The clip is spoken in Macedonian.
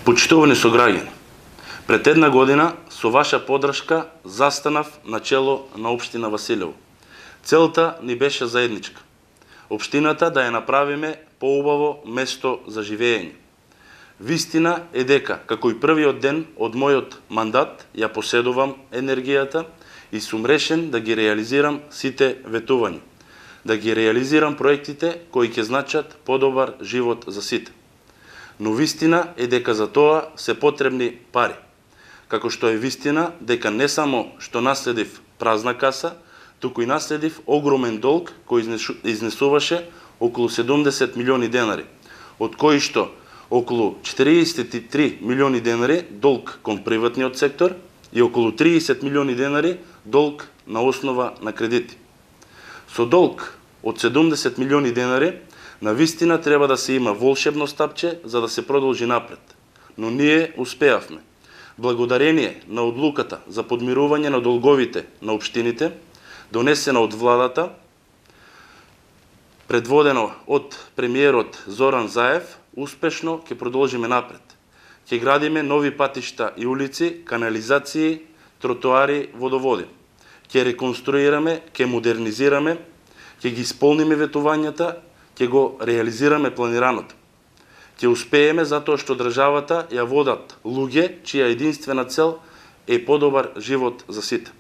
Почитувани сограѓани, пред една година со ваша подршка застанав на чело на општина Василево. Целта ни беше заедничка. Општината да ја направиме поубаво место за живење. Вистина е дека, како и првиот ден од мојот мандат, ја поседувам енергијата и сум решен да ги реализирам сите ветувања. Да ги реализирам проектите кои ќе значат подобар живот за сите. Но вистина е дека за тоа се потребни пари. Како што е вистина дека не само што наследив празна каса, туку и наследив огромен долг кој изнесуваше околу 70 милиони денари, од кои што околу 43 милиони денари долг кон приватниот сектор и околу 30 милиони денари долг на основа на кредити. Со долг од 70 милиони денари на вистина треба да се има волшебно стапче за да се продолжи напред. Но ние успеавме. Благодарение на одлуката за подмирување на долговите на општините, донесена од владата, предводено од премиерот Зоран Заев, успешно ќе продолжиме напред. Ќе градиме нови патишта и улици, канализации, тротоари, водоводи. Ќе реконструираме, ќе модернизираме, ќе ги исполниме ветувањата, ќе го реализираме планираното. Ќе успееме затоа што државата ја водат луѓе чија единствена цел е подобар живот за сите.